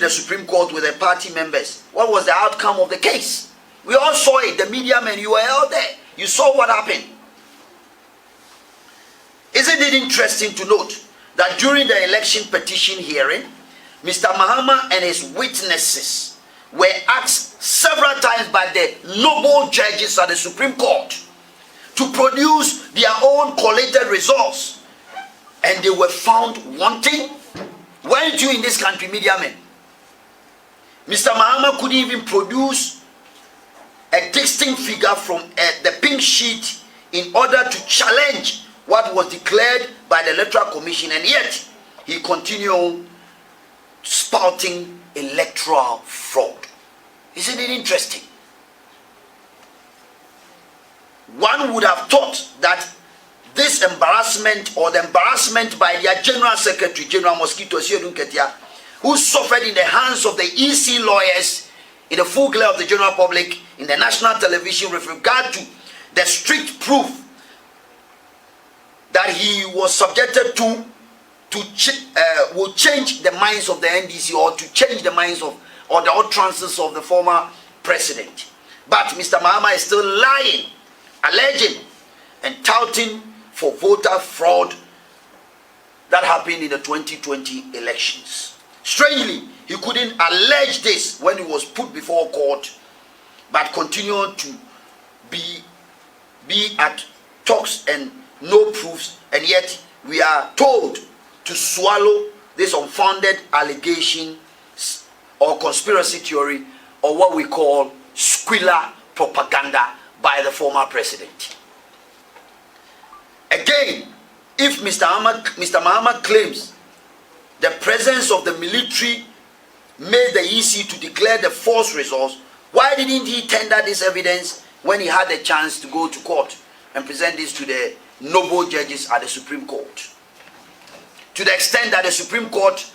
the Supreme Court with the party members. What was the outcome of the case? We all saw it. The media men, you were out there. You saw what happened. Isn't it interesting to note that during the election petition hearing, Mr. Mahama and his witnesses were asked several times by the noble judges at the Supreme Court to produce their own collated results, and they were found wanting? Weren't you in this country, media men? Mr. Mahama couldn't even produce a distinct figure from the pink sheet in order to challenge what was declared by the Electoral Commission, and yet he continued spouting electoral fraud. Isn't it interesting? One would have thought that this embarrassment, or the embarrassment by their General Secretary, General Mosquito Addo-Dankwa, who suffered in the hands of the EC lawyers in the full glare of the general public in the national television with regard to the strict proof that he was subjected to will change the minds of the NDC, or to change the minds of, or the utterances of the former president. But Mr. Mahama is still lying, alleging and touting for voter fraud that happened in the 2020 elections. Strangely, he couldn't allege this when he was put before court, but continued to be at talks and no proofs, and yet we are told to swallow this unfounded allegation or conspiracy theory, or what we call squealer propaganda by the former president. Again, if Mr. Mahama claims the presence of the military made the EC to declare the false results, why didn't he tender this evidence when he had the chance to go to court and present this to the noble judges at the Supreme Court? To the extent that the Supreme Court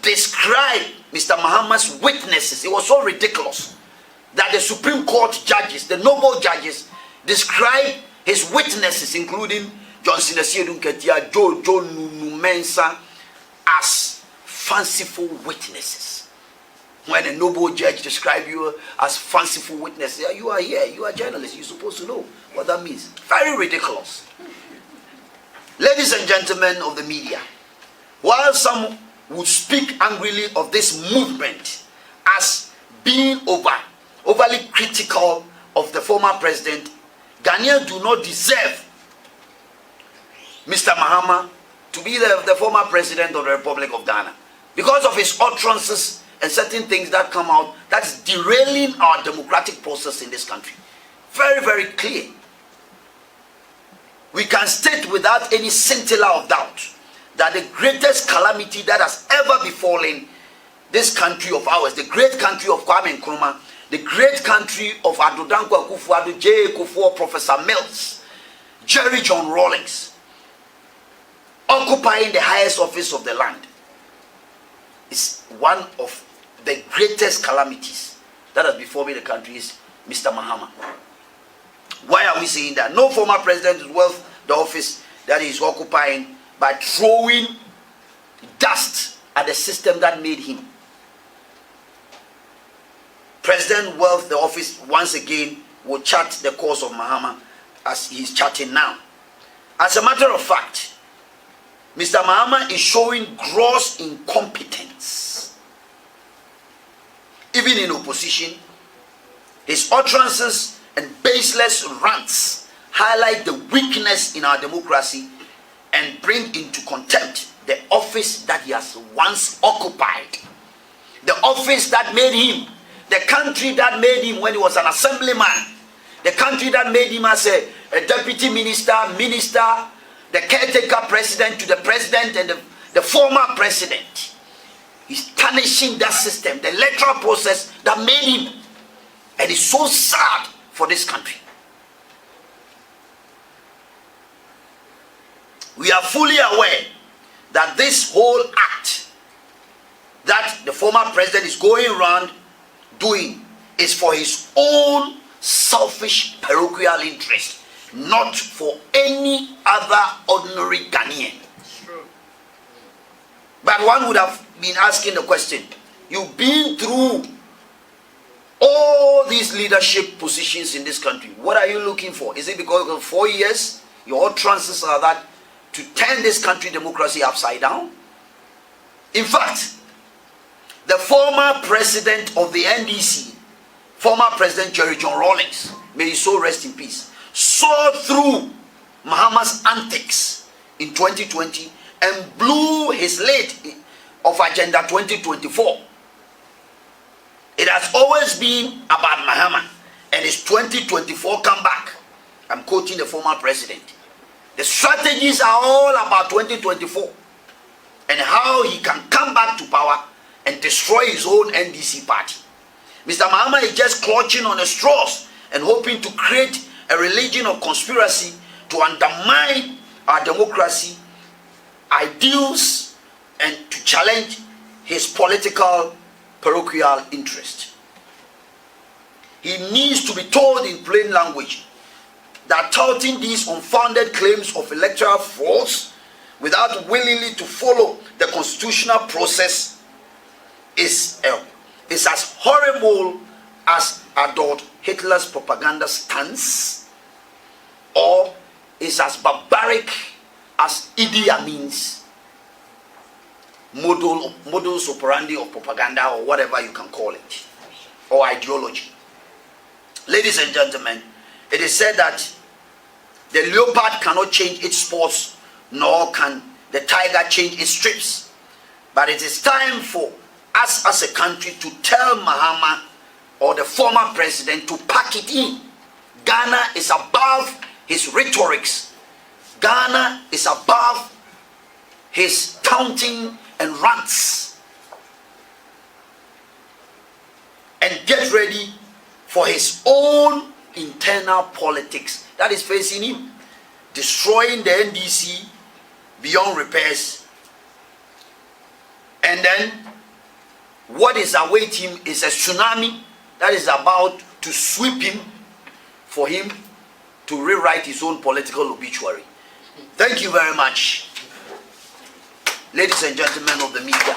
described Mr. Mahama's witnesses, it was so ridiculous that the Supreme Court judges, the noble judges, described his witnesses, including Johnson Addo-Dankwa, Joe Numensa, as fanciful witnesses. When a noble judge describes you as fanciful witness, you are here, you are journalists, you're supposed to know what that means. Very ridiculous. Ladies and gentlemen of the media, while some would speak angrily of this movement as being overly critical of the former president, Ghanaians do not deserve Mr. Mahama to be the former president of the Republic of Ghana, because of his utterances and certain things that come out that's derailing our democratic process in this country. Very, very clear. We can state without any scintilla of doubt that the greatest calamity that has ever befallen this country of ours, the great country of Kwame Nkrumah, the great country of Addo-Dankwa Akufo-Addo, J. Kufuor, Professor Mills, Jerry John Rawlings, occupying the highest office of the land, is one of the greatest calamities that has befallen the country is Mr. Mahama. Why are we saying that? No former president is worth the office that he is occupying by throwing dust at the system that made him. President worth the office once again will chart the course of Mahama as he is charting now. As a matter of fact, Mr. Mahama is showing gross incompetence. Even in opposition, his utterances and baseless rants highlight the weakness in our democracy and bring into contempt the office that he has once occupied. The office that made him, the country that made him when he was an assemblyman, the country that made him as a deputy minister, the caretaker president to the president and the former president. He's tarnishing that system, the electoral process that made him. And it's so sad for this country. We are fully aware that this whole act that the former president is going around doing is for his own selfish parochial interest, not for any other ordinary Ghanaian. But one would have been asking the question, You've been through all these leadership positions in this country. What are you looking for? Is it because of 4 years? Your chances are that to turn this country democracy upside down? In fact, the former president of the NDC, former President Jerry John Rawlings, may his soul rest in peace, saw through Mahama's antics in 2020 and blew his lid of Agenda 2024. It has always been about Mahama and his 2024 comeback. I'm quoting the former president. The strategies are all about 2024 and how he can come back to power and destroy his own NDC party. Mr. Mahama is just clutching on the straws and hoping to create a religion of conspiracy to undermine our democracy, ideals, and to challenge his political parochial interest. He needs to be told in plain language that touting these unfounded claims of electoral frauds without willingly to follow the constitutional process is as horrible as Adolf Hitler's propaganda stance, or is as barbaric as Idi Amin's modus operandi of propaganda, or whatever you can call it, or ideology. Ladies and gentlemen, it is said that the leopard cannot change its spots, nor can the tiger change its strips. But it is time for us as a country to tell Mahama or the former president to pack it in. Ghana is above his rhetorics. Ghana is above his taunting and rants. And get ready for his own internal politics that is facing him, destroying the NDC beyond repairs. And then what is awaiting him is a tsunami that is about to sweep him, for him to rewrite his own political obituary. Thank you very much, ladies and gentlemen of the media.